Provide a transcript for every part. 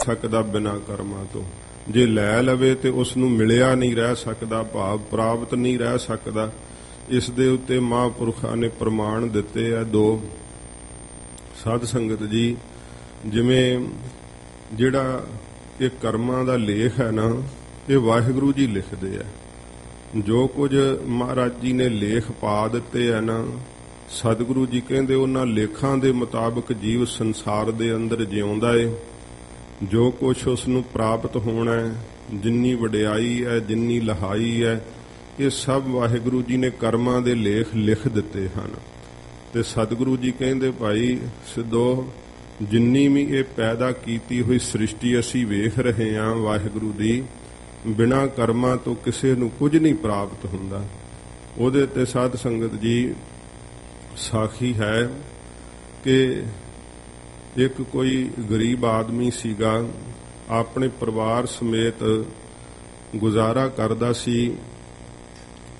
ਸਕਦਾ ਬਿਨਾਂ ਕਰਮਾਂ ਤੋਂ। ਜੇ ਲੈ ਲਵੇ ਤੇ ਉਸ ਨੂੰ ਮਿਲਿਆ ਨਹੀਂ ਰਹਿ ਸਕਦਾ, ਭਾਵ ਪ੍ਰਾਪਤ ਨਹੀਂ ਰਹਿ ਸਕਦਾ। ਇਸ ਦੇ ਉੱਤੇ ਮਹਾਂਪੁਰਖਾਂ ਨੇ ਪ੍ਰਮਾਣ ਦਿੱਤੇ ਆ ਦੋ। ਸਾਧ ਸੰਗਤ ਜੀ, ਜਿਵੇਂ ਜਿਹੜਾ ਇਹ ਕਰਮਾਂ ਦਾ ਲੇਖ ਹੈ ਨਾ, ਇਹ ਵਾਹਿਗੁਰੂ ਜੀ ਲਿਖਦੇ ਆ। ਜੋ ਕੁਝ ਮਹਾਰਾਜ ਜੀ ਨੇ ਲੇਖ ਪਾ ਦਿੱਤੇ ਆ ਨਾ, ਸਤਿਗੁਰੂ ਜੀ ਕਹਿੰਦੇ ਉਹਨਾਂ ਲੇਖਾਂ ਦੇ ਮੁਤਾਬਕ ਜੀਵ ਸੰਸਾਰ ਦੇ ਅੰਦਰ ਜਿਉਂਦਾ ਏ। ਜੋ ਕੁਛ ਉਸ ਨੂੰ ਪ੍ਰਾਪਤ ਹੋਣਾ ਹੈ, ਜਿੰਨੀ ਵਡਿਆਈ ਹੈ, ਜਿੰਨੀ ਲਹਾਈ ਹੈ, ਇਹ ਸਭ ਵਾਹਿਗੁਰੂ ਜੀ ਨੇ ਕਰਮਾਂ ਦੇ ਲੇਖ ਲਿਖ ਦਿੱਤੇ ਹਨ। ਤੇ ਸਤਿਗੁਰੂ ਜੀ ਕਹਿੰਦੇ, ਭਾਈ ਸਿੱਧੋ, ਜਿੰਨੀ ਵੀ ਇਹ ਪੈਦਾ ਕੀਤੀ ਹੋਈ ਸ੍ਰਿਸ਼ਟੀ ਅਸੀਂ ਵੇਖ ਰਹੇ ਹਾਂ ਵਾਹਿਗੁਰੂ ਦੀ, ਬਿਨਾਂ ਕਰਮਾਂ ਤੋਂ ਕਿਸੇ ਨੂੰ ਕੁਝ ਨਹੀਂ ਪ੍ਰਾਪਤ ਹੁੰਦਾ। ਉਹਦੇ ਤੇ ਸਾਧ ਸੰਗਤ ਜੀ ਸਾਖੀ ਹੈ ਕਿ ਇੱਕ ਕੋਈ ਗਰੀਬ ਆਦਮੀ ਸੀਗਾ, ਆਪਣੇ ਪਰਿਵਾਰ ਸਮੇਤ ਗੁਜ਼ਾਰਾ ਕਰਦਾ ਸੀ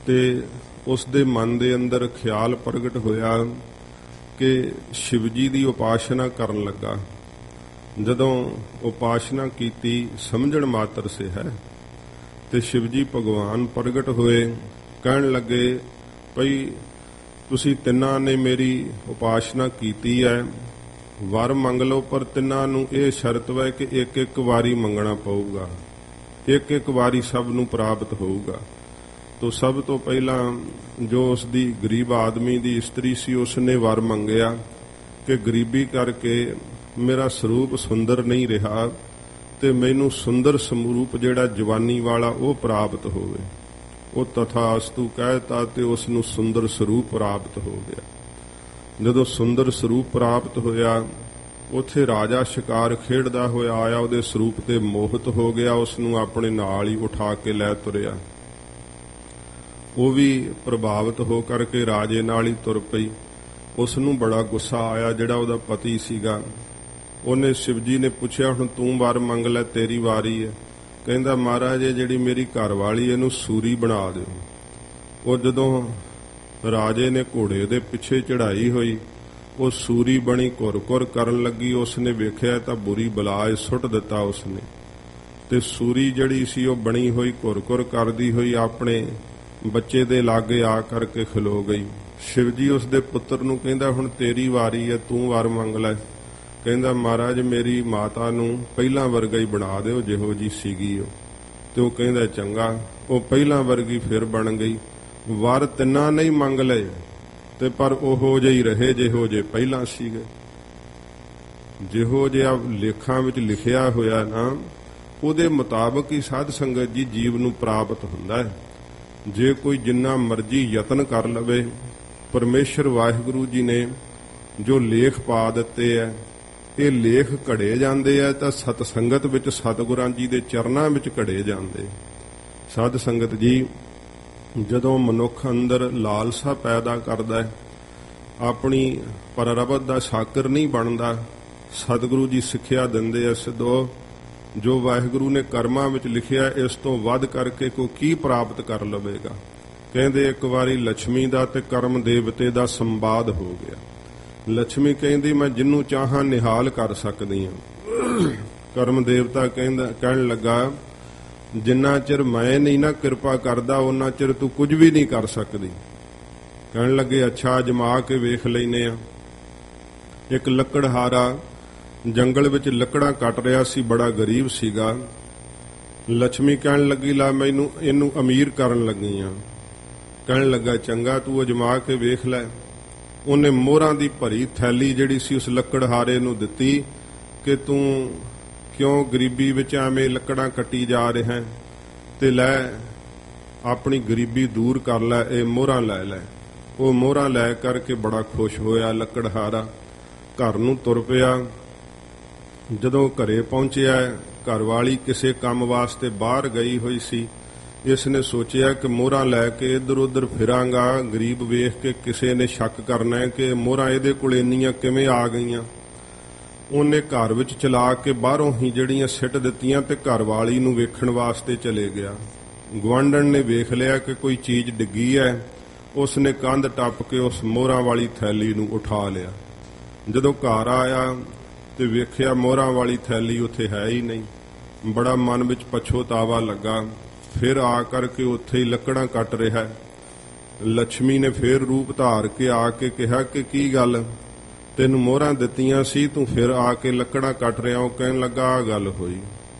ਤੇ ਉਸ ਦੇ ਮਨ ਦੇ ਅੰਦਰ ਖਿਆਲ ਪ੍ਰਗਟ ਹੋਇਆ ਕਿ ਸ਼ਿਵ ਜੀ ਦੀ ਉਪਾਸਨਾ ਕਰਨ ਲੱਗਾ। ਜਦੋਂ ਉਪਾਸਨਾ ਕੀਤੀ, ਸਮਝਣ ਮਾਤਰ ਸੇ ਹੈ, ਤੇ ਸ਼ਿਵ ਜੀ ਭਗਵਾਨ ਪ੍ਰਗਟ ਹੋਏ। ਕਹਿਣ ਲੱਗੇ, ਭਈ ਤੁਸੀਂ ਤਿੰਨਾਂ ਨੇ ਮੇਰੀ ਉਪਾਸਨਾ ਕੀਤੀ ਹੈ, ਵਰ ਮੰਗ ਲਓ, ਪਰ ਤਿੰਨਾਂ ਨੂੰ ਇਹ ਸ਼ਰਤ ਹੈ ਕਿ ਇੱਕ ਇੱਕ ਵਾਰੀ ਮੰਗਣਾ ਪਊਗਾ, ਇੱਕ ਇੱਕ ਵਾਰੀ ਸਭ ਨੂੰ ਪ੍ਰਾਪਤ ਹੋਊਗਾ। ਤੋ ਸਭ ਤੋਂ ਪਹਿਲਾਂ ਜੋ ਉਸ ਦੀ ਗਰੀਬ ਆਦਮੀ ਦੀ ਇਸਤਰੀ ਸੀ, ਉਸ ਨੇ ਵਰ ਮੰਗਿਆ ਕਿ ਗਰੀਬੀ ਕਰਕੇ ਮੇਰਾ ਸਰੂਪ ਸੁੰਦਰ ਨਹੀਂ ਰਿਹਾ ਤੇ ਮੈਨੂੰ ਸੁੰਦਰ ਸਰੂਪ ਜਿਹੜਾ ਜਵਾਨੀ ਵਾਲਾ ਉਹ ਪ੍ਰਾਪਤ ਹੋਵੇ। ਉਹ ਤਥਾਸਤੂ ਕਹਿਤਾ ਤੇ ਉਸ ਨੂੰ ਸੁੰਦਰ ਸਰੂਪ ਪ੍ਰਾਪਤ ਹੋ ਗਿਆ। ਜਦੋਂ ਸੁੰਦਰ ਸਰੂਪ ਪ੍ਰਾਪਤ ਹੋਇਆ, ਉੱਥੇ ਰਾਜਾ ਸ਼ਿਕਾਰ ਖੇਡਦਾ ਹੋਇਆ ਆਇਆ, ਉਹਦੇ ਸਰੂਪ ਤੇ ਮੋਹਿਤ ਹੋ ਗਿਆ, ਉਸ ਨੂੰ ਆਪਣੇ ਨਾਲ ਹੀ ਉਠਾ ਕੇ ਲੈ ਤੁਰਿਆ। ਉਹ ਵੀ ਪ੍ਰਭਾਵਿਤ ਹੋ ਕਰਕੇ ਰਾਜੇ ਨਾਲ ਹੀ ਤੁਰ ਪਈ। ਉਸ ਨੂੰ ਬੜਾ ਗੁੱਸਾ ਆਇਆ, ਜਿਹੜਾ ਉਹਦਾ ਪਤੀ ਸੀਗਾ। ਉਹਨੇ ਸ਼ਿਵ ਜੀ ਨੇ ਪੁੱਛਿਆ, ਹੁਣ ਤੂੰ ਵਰ ਮੰਗ ਲੈ, ਤੇਰੀ ਵਾਰੀ ਹੈ। ਕਹਿੰਦਾ, ਮਹਾਰਾਜ ਇਹ ਜਿਹੜੀ ਮੇਰੀ ਘਰ ਵਾਲੀ, ਇਹਨੂੰ ਸੂਰੀ ਬਣਾ ਦਿਓ। ਉਹ ਜਦੋਂ ਰਾਜੇ ਨੇ ਘੋੜੇ ਦੇ ਪਿੱਛੇ ਚੜਾਈ ਹੋਈ, ਉਹ ਸੂਰੀ ਬਣੀ, ਘੁਰ-ਘੁਰ ਕਰਨ ਲੱਗੀ। ਉਸਨੇ ਵੇਖਿਆ ਤਾਂ ਬੁਰੀ ਬਲਾ ਸੁੱਟ ਦਿੱਤਾ ਉਸਨੇ, ਤੇ ਸੂਰੀ ਜਿਹੜੀ ਸੀ ਉਹ ਬਣੀ ਹੋਈ ਘੁਰ-ਘੁਰ ਕਰਦੀ ਹੋਈ ਆਪਣੇ ਬੱਚੇ ਦੇ ਲਾਗੇ ਆ ਕਰਕੇ ਖਲੋ ਗਈ। ਸ਼ਿਵ ਜੀ ਉਸ ਦੇ ਪੁੱਤਰ ਨੂੰ ਕਹਿੰਦਾ, ਹੁਣ ਤੇਰੀ ਵਾਰੀ ਹੈ, ਤੂੰ ਵਰ ਮੰਗ ਲੈ। ਕਹਿੰਦਾ, ਮਹਾਰਾਜ ਮੇਰੀ ਮਾਤਾ ਨੂੰ ਪਹਿਲਾਂ ਵਰਗਾ ਹੀ ਬਣਾ ਦਿਓ ਜਿਹੋ ਜੀ ਸੀਗੀ ਉਹ। ਤੇ ਉਹ ਕਹਿੰਦਾ, ਚੰਗਾ। ਉਹ ਪਹਿਲਾਂ ਵਰਗੀ ਫਿਰ ਬਣ ਗਈ। ਵਰ ਤਿੰਨਾਂ ਨੇ ਹੀ ਮੰਗ ਲਏ ਤੇ ਪਰ ਉਹੋ ਜਿਹੇ ਹੀ ਰਹੇ ਜਿਹੋ ਜੇ ਪਹਿਲਾਂ ਸੀਗੇ। ਜਿਹੋ ਜਿਹਾ ਲੇਖਾਂ ਵਿੱਚ ਲਿਖਿਆ ਹੋਇਆ ਨਾ, ਉਹਦੇ ਮੁਤਾਬਕ ਹੀ ਸਾਧ ਸੰਗਤ ਜੀ ਜੀਵ ਨੂੰ ਪ੍ਰਾਪਤ ਹੁੰਦਾ ਹੈ। ਜੇ ਕੋਈ ਜਿੰਨਾ ਮਰਜ਼ੀ ਯਤਨ ਕਰ ਲਵੇ, ਪਰਮੇਸ਼ਰ ਵਾਹਿਗੁਰੂ ਜੀ ਨੇ ਜੋ ਲੇਖ ਪਾ ਦਿੱਤੇ ਹੈ, ਇਹ ਲੇਖ ਘੜੇ ਜਾਂਦੇ ਆ ਤਾਂ ਸਤ ਸੰਗਤ ਵਿੱਚ ਸਤਿਗੁਰਾਂ ਜੀ ਦੇ ਚਰਨਾਂ ਵਿੱਚ ਘੜੇ ਜਾਂਦੇ। ਸਾਧ ਸੰਗਤ ਜੀ, ਜਦੋਂ ਮਨੁੱਖ ਅੰਦਰ ਲਾਲਸਾ ਪੈਦਾ ਕਰਦਾ ਹੈ, ਆਪਣੀ ਪਰਰਬਤ ਦਾ ਸ਼ਾਕਰ ਨਹੀਂ ਬਣਦਾ, ਸਤਿਗੁਰੂ ਜੀ ਸਿੱਖਿਆ ਦਿੰਦੇ ਆ, ਸਿੱਧੋ ਜੋ ਵਾਹਿਗੁਰੂ ਨੇ ਕਰਮਾਂ ਵਿੱਚ ਲਿਖਿਆ, ਇਸ ਤੋਂ ਵੱਧ ਕਰਕੇ ਕੋਈ ਕੀ ਪ੍ਰਾਪਤ ਕਰ ਲਵੇਗਾ। ਕਹਿੰਦੇ, ਇੱਕ ਵਾਰੀ ਲక్ష్ਮੀ ਦਾ ਤੇ ਕਰਮ ਦੇਵਤੇ ਦਾ ਸੰਵਾਦ ਹੋ ਗਿਆ। ਲక్ష్ਮੀ ਕਹਿੰਦੀ, ਮੈਂ ਜਿਹਨੂੰ ਚਾਹਾਂ ਨਿਹਾਲ ਕਰ ਸਕਦੀ ਹਾਂ। ਕਰਮ ਦੇਵਤਾ ਕਹਿਣ ਲੱਗਾ, ਜਿੰਨਾ ਚਿਰ ਮੈਂ ਨਹੀਂ ਨਾ ਕਿਰਪਾ ਕਰਦਾ, ਉਹਨਾਂ ਚਿਰ ਤੂੰ ਕੁਝ ਵੀ ਨਹੀਂ ਕਰ ਸਕਦੀ। ਕਹਿਣ ਲੱਗੇ, ਅੱਛਾ ਅਜਮਾ ਕੇ ਵੇਖ ਲੈਨੇ ਆ। ਇੱਕ ਲੱਕੜਹਾਰਾ ਜੰਗਲ ਵਿੱਚ ਲੱਕੜਾਂ ਕੱਟ ਰਿਹਾ ਸੀ, ਬੜਾ ਗਰੀਬ ਸੀਗਾ। ਲక్ష్ਮੀ ਕਹਿਣ ਲੱਗੀ, ਲਾ ਮੈਨੂੰ ਇਹਨੂੰ ਅਮੀਰ ਕਰਨ ਲੱਗੀ ਆ। ਕਹਿਣ ਲੱਗਾ, ਚੰਗਾ ਤੂੰ ਅਜਮਾ ਕੇ ਵੇਖ ਲੈ। ਉਹਨੇ ਮੋਹਰਾਂ ਦੀ ਭਰੀ ਥੈਲੀ ਜਿਹੜੀ ਸੀ ਉਸ ਲੱਕੜਹਾਰੇ ਨੂੰ ਦਿੱਤੀ ਕਿ ਤੂੰ ਕਿਉਂ ਗਰੀਬੀ ਵਿੱਚ ਐਵੇਂ ਲੱਕੜਾਂ ਕੱਟੀ ਜਾ ਰਿਹਾ, ਤੇ ਲੈ ਆਪਣੀ ਗਰੀਬੀ ਦੂਰ ਕਰ ਲੈ, ਇਹ ਮੋਹਰਾਂ ਲੈ ਲੈ। ਉਹ ਮੋਹਰਾਂ ਲੈ ਕਰਕੇ ਬੜਾ ਖੁਸ਼ ਹੋਇਆ ਲੱਕੜਹਾਰਾ, ਘਰ ਨੂੰ ਤੁਰ ਪਿਆ। ਜਦੋਂ ਘਰੇ ਪਹੁੰਚਿਆ, ਘਰ ਵਾਲੀ ਕਿਸੇ ਕੰਮ ਵਾਸਤੇ ਬਾਹਰ ਗਈ ਹੋਈ ਸੀ। ਇਸ ਨੇ ਸੋਚਿਆ ਕਿ ਮੋਹਰਾਂ ਲੈ ਕੇ ਇੱਧਰ ਉੱਧਰ ਫਿਰਾਂਗਾ, ਗਰੀਬ ਵੇਖ ਕੇ ਕਿਸੇ ਨੇ ਸ਼ੱਕ ਕਰਨਾ ਹੈ ਕਿ ਮੋਹਰਾਂ ਇਹਦੇ ਕੋਲ ਇੰਨੀਆਂ ਕਿਵੇਂ ਆ ਗਈਆਂ। ਉਹਨੇ ਘਰ ਵਿੱਚ ਚਲਾ ਕੇ ਬਾਹਰੋਂ ਹੀ ਜਿਹੜੀਆਂ ਸਿੱਟ ਦਿੱਤੀਆਂ ਤੇ ਘਰ ਵਾਲੀ ਨੂੰ ਵੇਖਣ ਵਾਸਤੇ ਚਲੇ ਗਿਆ। ਗੁਆਂਢਣ ਨੇ ਵੇਖ ਲਿਆ ਕਿ ਕੋਈ ਚੀਜ਼ ਡਿੱਗੀ ਹੈ। ਉਸ ਨੇ ਕੰਧ ਟੱਪ ਕੇ ਉਸ ਮੋਹਰਾਂ ਵਾਲੀ ਥੈਲੀ ਨੂੰ ਉਠਾ ਲਿਆ। ਜਦੋਂ ਘਰ ਆਇਆ ਤੇ ਵੇਖਿਆ ਮੋਹਰਾਂ ਵਾਲੀ ਥੈਲੀ ਉੱਥੇ ਹੈ ਹੀ ਨਹੀਂ। ਬੜਾ ਮਨ ਵਿੱਚ ਪਛਤਾਵਾ ਲੱਗਾ। ਫਿਰ ਆ ਕਰਕੇ ਉੱਥੇ ਹੀ ਲੱਕੜਾਂ ਕੱਟ ਰਿਹਾ। ਲక్ష్ਮੀ ਨੇ ਫਿਰ ਰੂਪ ਧਾਰ ਕੇ ਆ ਕੇ ਕਿਹਾ ਕਿ ਕੀ ਗੱਲ, ਤੈਨੂੰ ਮੋਹਰਾਂ ਦਿੱਤੀਆਂ ਸੀ, ਤੂੰ ਫਿਰ ਆ ਕੇ ਲੱਕੜਾਂ ਕੱਟ ਰਿਹਾ। ਉਹ ਕਹਿਣ ਲੱਗਾ ਆਹ ਗੱਲ ਹੋਈ,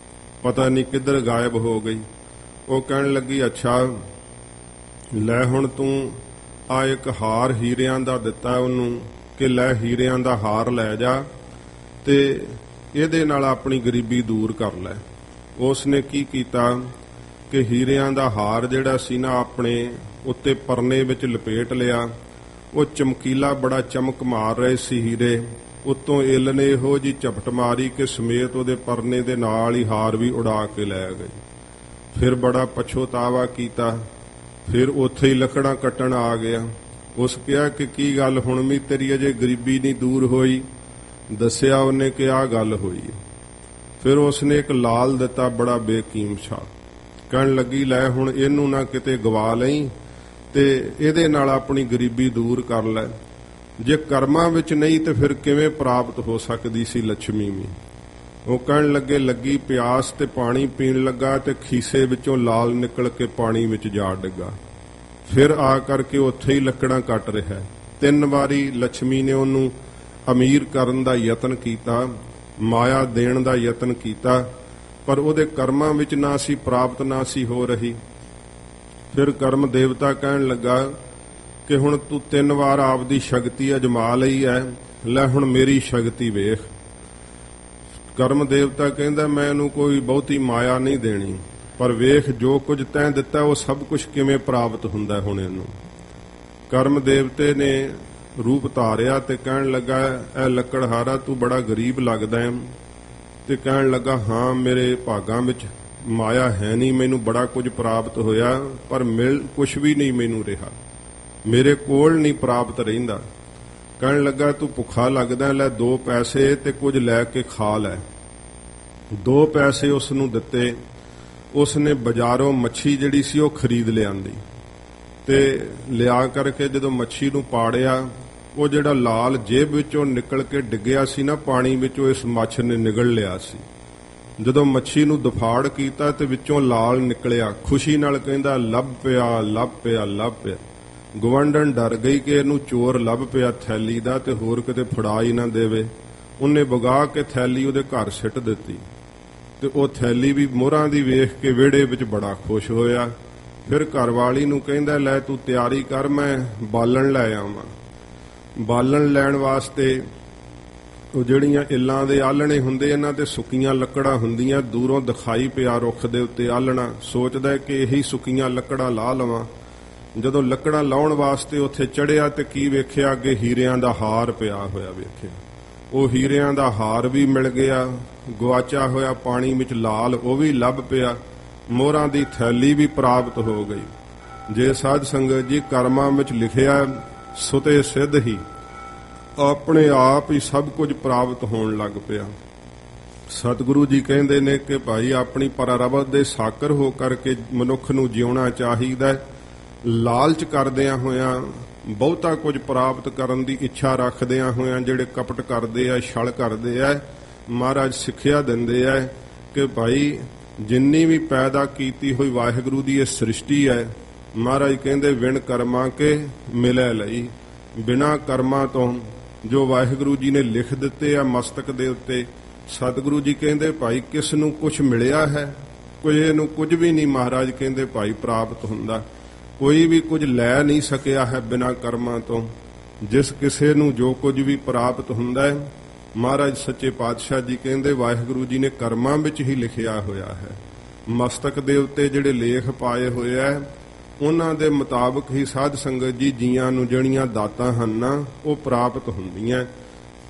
ਪਤਾ ਨਹੀਂ ਕਿੱਧਰ ਗਾਇਬ ਹੋ ਗਈ। ਉਹ ਕਹਿਣ ਲੱਗੀ ਅੱਛਾ ਲੈ ਹੁਣ ਤੂੰ ਆ ਇੱਕ ਹਾਰ ਹੀਰਿਆਂ ਦਾ ਦਿੱਤਾ ਉਹਨੂੰ ਕਿ ਲੈ ਹੀਰਿਆਂ ਦਾ ਹਾਰ ਲੈ ਜਾ ਤੇ ਇਹਦੇ ਨਾਲ ਆਪਣੀ ਗਰੀਬੀ ਦੂਰ ਕਰ ਲੈ। ਉਸ ਨੇ ਕੀ ਕੀਤਾ ਕਿ ਹੀਰਿਆਂ ਦਾ ਹਾਰ ਜਿਹੜਾ ਸੀ ਨਾ ਆਪਣੇ ਉੱਤੇ ਪਰਨੇ ਵਿੱਚ ਲਪੇਟ ਲਿਆ। ਉਹ ਚਮਕੀਲਾ ਬੜਾ ਚਮਕ ਮਾਰ ਰਹੇ ਸੀ ਹੀਰੇ, ਉੱਤੋਂ ਇੱਲ ਨੇ ਇਹੋ ਜੀ ਝਪਟ ਮਾਰੀ ਕਿ ਸਮੇਤ ਉਹਦੇ ਪਰਨੇ ਦੇ ਨਾਲ ਹੀ ਹਾਰ ਵੀ ਉਡਾ ਕੇ ਲੈ ਗਏ। ਫਿਰ ਬੜਾ ਪਛਤਾਵਾ ਕੀਤਾ। ਫਿਰ ਉੱਥੇ ਹੀ ਲੱਕੜਾਂ ਕੱਟਣ ਆ ਗਿਆ। ਉਸ ਕਿਹਾ ਕਿ ਕੀ ਗੱਲ ਹੁਣ ਵੀ ਤੇਰੀ ਅਜੇ ਗਰੀਬੀ ਨਹੀਂ ਦੂਰ ਹੋਈ। ਦੱਸਿਆ ਉਹਨੇ ਕਿ ਆਹ ਗੱਲ ਹੋਈ। ਫਿਰ ਉਸਨੇ ਇੱਕ ਲਾਲ ਦਿੱਤਾ ਬੜਾ ਬੇਕੀਮਤ। ਕਹਿਣ ਲੱਗੀ ਲੈ ਹੁਣ ਇਹਨੂੰ ਨਾ ਕਿਤੇ ਗਵਾ ਲਈ ਤੇ ਇਹਦੇ ਨਾਲ ਆਪਣੀ ਗਰੀਬੀ ਦੂਰ ਕਰ ਲੈ। ਜੇ ਕਰਮਾਂ ਵਿੱਚ ਨਹੀਂ ਤੇ ਫਿਰ ਕਿਵੇਂ ਪ੍ਰਾਪਤ ਹੋ ਸਕਦੀ ਸੀ ਲక్ష్ਮੀ ਵੀ। ਉਹ ਕਹਿਣ ਲੱਗੇ ਲੱਗੀ ਪਿਆਸ ਤੇ ਪਾਣੀ ਪੀਣ ਲੱਗਾ ਤੇ ਖੀਸੇ ਵਿੱਚੋਂ ਲਾਲ ਨਿਕਲ ਕੇ ਪਾਣੀ ਵਿੱਚ ਜਾ ਡਿੱਗਾ। ਫਿਰ ਆ ਕਰਕੇ ਉੱਥੇ ਹੀ ਲੱਕੜਾਂ ਕੱਟ ਰਿਹਾ। 3 ਵਾਰੀ ਲక్ష్ਮੀ ਨੇ ਉਹਨੂੰ ਅਮੀਰ ਕਰਨ ਦਾ ਯਤਨ ਕੀਤਾ, ਮਾਇਆ ਦੇਣ ਦਾ ਯਤਨ ਕੀਤਾ, ਪਰ ਉਹਦੇ ਕਰਮਾਂ ਵਿੱਚ ਨਾ ਸੀ ਪ੍ਰਾਪਤ, ਨਾ ਸੀ ਹੋ ਰਹੀ। ਫਿਰ ਕਰਮ ਦੇਵਤਾ ਕਹਿਣ ਲੱਗਾ ਕਿ ਹੁਣ ਤੂੰ 3 ਵਾਰ ਆਪਦੀ ਸ਼ਕਤੀ ਅਜਮਾ ਲਈ ਹੈ, ਲੈ ਹੁਣ ਮੇਰੀ ਸ਼ਕਤੀ ਵੇਖ। ਕਰਮ ਦੇਵਤਾ ਕਹਿੰਦਾ ਮੈਂ ਇਹਨੂੰ ਕੋਈ ਬਹੁਤੀ ਮਾਇਆ ਨਹੀਂ ਦੇਣੀ, ਪਰ ਵੇਖ ਜੋ ਕੁਝ ਤੈਂ ਦਿੱਤਾ ਉਹ ਸਭ ਕੁਝ ਕਿਵੇਂ ਪ੍ਰਾਪਤ ਹੁੰਦਾ ਹੁਣ ਇਹਨੂੰ। ਕਰਮ ਦੇਵਤੇ ਨੇ ਰੂਪ ਧਾਰਿਆ ਤੇ ਕਹਿਣ ਲੱਗਾ ਇਹ ਲੱਕੜਹਾਰਾ ਤੂੰ ਬੜਾ ਗਰੀਬ ਲੱਗਦਾ ਹੈ। ਤੇ ਕਹਿਣ ਲੱਗਾ ਹਾਂ ਮੇਰੇ ਭਾਗਾਂ ਵਿੱਚ ਮਾਇਆ ਹੈ ਨਹੀਂ, ਮੈਨੂੰ ਬੜਾ ਕੁਝ ਪ੍ਰਾਪਤ ਹੋਇਆ ਪਰ ਮਿਲ ਕੁਝ ਵੀ ਨਹੀਂ ਮੈਨੂੰ ਰਿਹਾ, ਮੇਰੇ ਕੋਲ ਨਹੀਂ ਪ੍ਰਾਪਤ ਰਹਿੰਦਾ। ਕਹਿਣ ਲੱਗਾ ਤੂੰ ਭੁੱਖਾ ਲੱਗਦਾ, ਲੈ 2 ਪੈਸੇ ਤੇ ਕੁਝ ਲੈ ਕੇ ਖਾ ਲੈ। 2 ਪੈਸੇ ਉਸ ਨੂੰ ਦਿੱਤੇ। ਉਸ ਨੇ ਬਾਜ਼ਾਰੋਂ ਮੱਛੀ ਜਿਹੜੀ ਸੀ ਉਹ ਖਰੀਦ ਲਿਆਂਦੀ ਤੇ ਲਿਆ ਕਰਕੇ ਜਦੋਂ ਮੱਛੀ ਨੂੰ ਪਾੜਿਆ, ਉਹ ਜਿਹੜਾ ਲਾਲ ਜੇਬ ਵਿੱਚੋਂ ਨਿਕਲ ਕੇ ਡਿੱਗਿਆ ਸੀ ਨਾ ਪਾਣੀ ਵਿੱਚੋਂ, ਇਸ ਮੱਛ ਨੇ ਨਿਗਲ ਲਿਆ ਸੀ। ਜਦੋਂ ਮੱਛੀ ਨੂੰ ਦਫਾੜ ਕੀਤਾ ਤੇ ਵਿੱਚੋਂ ਲਾਲ ਨਿਕਲਿਆ, ਖੁਸ਼ੀ ਨਾਲ ਕਹਿੰਦਾ ਲੱਭ ਪਿਆ ਲੱਭ ਪਿਆ ਲੱਭ ਪਿਆ। ਗਵੰਡਣ ਡਰ ਗਈ ਕਿ ਇਹਨੂੰ ਚੋਰ ਲੱਭ ਪਿਆ ਥੈਲੀ ਦਾ ਤੇ ਹੋਰ ਕਿਤੇ ਫੜਾ ਹੀ ਨਾ ਦੇਵੇ। ਉਹਨੇ ਵਗਾ ਕੇ ਥੈਲੀ ਉਹਦੇ ਘਰ ਸਿੱਟ ਦਿੱਤੀ ਤੇ ਉਹ ਥੈਲੀ ਵੀ ਮੋਹਰਾਂ ਦੀ ਵੇਖ ਕੇ ਵਿਹੜੇ ਵਿੱਚ ਬੜਾ ਖੁਸ਼ ਹੋਇਆ। ਫਿਰ ਘਰਵਾਲੀ ਨੂੰ ਕਹਿੰਦਾ ਲੈ ਤੂੰ ਤਿਆਰੀ ਕਰ, ਮੈਂ ਬਾਲਣ ਲੈ ਆਵਾਂ। ਬਾਲਣ ਲੈਣ ਵਾਸਤੇ ਉਹ ਜਿਹੜੀਆਂ ਇੱਲਾਂ ਦੇ ਆਲਣੇ ਹੁੰਦੇ ਇਹਨਾਂ ਤੇ ਸੁੱਕੀਆਂ ਲੱਕੜਾਂ ਹੁੰਦੀਆਂ, ਦੂਰੋਂ ਦਿਖਾਈ ਪਿਆ ਰੁੱਖ ਦੇ ਉੱਤੇ ਆਲਣਾ, ਸੋਚਦਾ ਕਿ ਇਹੀ ਸੁੱਕੀਆਂ ਲੱਕੜਾਂ ਲਾ ਲਵਾਂ। ਜਦੋਂ ਲੱਕੜਾਂ ਲਾਉਣ ਵਾਸਤੇ ਉੱਥੇ ਚੜਿਆ ਤੇ ਕੀ ਵੇਖਿਆ ਅੱਗੇ ਹੀਰਿਆਂ ਦਾ ਹਾਰ ਪਿਆ ਹੋਇਆ ਵੇਖਿਆ। ਉਹ ਹੀਰਿਆਂ ਦਾ ਹਾਰ ਵੀ ਮਿਲ ਗਿਆ, ਗਵਾਚਾ ਹੋਇਆ ਪਾਣੀ ਵਿੱਚ ਲਾਲ ਉਹ ਵੀ ਲੱਭ ਪਿਆ, ਮੋਹਰਾਂ ਦੀ ਥੈਲੀ ਵੀ ਪ੍ਰਾਪਤ ਹੋ ਗਈ। ਜੇ ਸਾਧ ਸੰਗਤ ਜੀ ਕਰਮਾਂ ਵਿੱਚ ਲਿਖਿਆ ਸੁਤੇ ਸਿੱਧ ਹੀ ਆਪਣੇ ਆਪ ਹੀ ਸਭ ਕੁਝ ਪ੍ਰਾਪਤ ਹੋਣ ਲੱਗ ਪਿਆ। ਸਤਿਗੁਰੂ ਜੀ ਕਹਿੰਦੇ ਨੇ ਕਿ ਭਾਈ ਆਪਣੀ ਪਰਰਬਤ ਦੇ ਸਾਕਰ ਹੋ ਕਰਕੇ ਮਨੁੱਖ ਨੂੰ ਜਿਉਣਾ ਚਾਹੀਦਾ। ਲਾਲਚ ਕਰਦਿਆਂ ਹੋਇਆਂ, ਬਹੁਤਾ ਕੁਝ ਪ੍ਰਾਪਤ ਕਰਨ ਦੀ ਇੱਛਾ ਰੱਖਦਿਆਂ ਹੋਇਆਂ ਜਿਹੜੇ ਕਪਟ ਕਰਦੇ ਆ, ਛਲ ਕਰਦੇ ਆ, ਮਹਾਰਾਜ ਸਿੱਖਿਆ ਦਿੰਦੇ ਆ ਕਿ ਭਾਈ ਜਿੰਨੀ ਵੀ ਪੈਦਾ ਕੀਤੀ ਹੋਈ ਵਾਹਿਗੁਰੂ ਦੀ ਇਹ ਸ੍ਰਿਸ਼ਟੀ ਹੈ, ਮਹਾਰਾਜ ਕਹਿੰਦੇ ਵਿਣ ਕਰਮਾਂ ਕੇ ਮਿਲੈ ਲਈ। ਬਿਨਾਂ ਕਰਮਾਂ ਤੋਂ ਜੋ ਵਾਹਿਗੁਰੂ ਜੀ ਨੇ ਲਿਖ ਦਿੱਤੇ ਆ ਮਸਤਕ ਦੇ ਉੱਤੇ, ਸਤਿਗੁਰੂ ਜੀ ਕਹਿੰਦੇ ਭਾਈ ਕਿਸ ਨੂੰ ਕੁਝ ਮਿਲਿਆ ਹੈ? ਕੋਈ ਇਹਨੂੰ ਕੁਝ ਵੀ ਨਹੀਂ ਮਹਾਰਾਜ ਕਹਿੰਦੇ ਭਾਈ ਪ੍ਰਾਪਤ ਹੁੰਦਾ। ਕੋਈ ਵੀ ਕੁਝ ਲੈ ਨਹੀਂ ਸਕਿਆ ਹੈ ਬਿਨਾਂ ਕਰਮਾਂ ਤੋਂ। ਜਿਸ ਕਿਸੇ ਨੂੰ ਜੋ ਕੁਝ ਵੀ ਪ੍ਰਾਪਤ ਹੁੰਦਾ ਹੈ, ਮਹਾਰਾਜ ਸੱਚੇ ਪਾਤਸ਼ਾਹ ਜੀ ਕਹਿੰਦੇ ਵਾਹਿਗੁਰੂ ਜੀ ਨੇ ਕਰਮਾਂ ਵਿੱਚ ਹੀ ਲਿਖਿਆ ਹੋਇਆ ਹੈ। ਮਸਤਕ ਦੇ ਉੱਤੇ ਜਿਹੜੇ ਲੇਖ ਪਾਏ ਹੋਏ ਆ ਉਹਨਾਂ ਦੇ ਮੁਤਾਬਕ ਹੀ ਸਾਧ ਸੰਗਤ ਜੀ ਜੀਆਂ ਨੂੰ ਜਿਹੜੀਆਂ ਦਾਤਾਂ ਹਨ ਨਾ ਉਹ ਪ੍ਰਾਪਤ ਹੁੰਦੀਆਂ।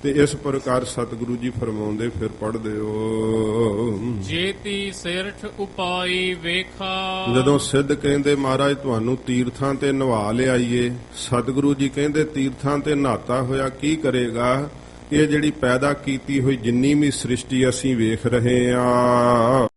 ਤੇ ਇਸ ਪ੍ਰਕਾਰ ਸਤਿਗੁਰੂ ਜੀ ਫਰਮਾਉਂਦੇ, ਫਿਰ ਪੜ੍ਹਦੇ ਹੋ ਜੇਤੀ ਸਿਰਠ ਉਪਾਈ ਵੇਖਾ। ਜਦੋਂ ਸਿੱਧ ਕਹਿੰਦੇ ਮਹਾਰਾਜ ਤੁਹਾਨੂੰ ਤੀਰਥਾਂ ਤੇ ਨਵਾ ਲਿਆਈਏ, ਸਤਿਗੁਰੂ ਜੀ ਕਹਿੰਦੇ ਤੀਰਥਾਂ ਤੇ ਨਹਾਤਾ ਹੋਇਆ ਕੀ ਕਰੇਗਾ? ਇਹ ਜਿਹੜੀ ਪੈਦਾ ਕੀਤੀ ਹੋਈ ਜਿੰਨੀ ਵੀ ਸ੍ਰਿਸ਼ਟੀ ਅਸੀਂ ਵੇਖ ਰਹੇ ਆ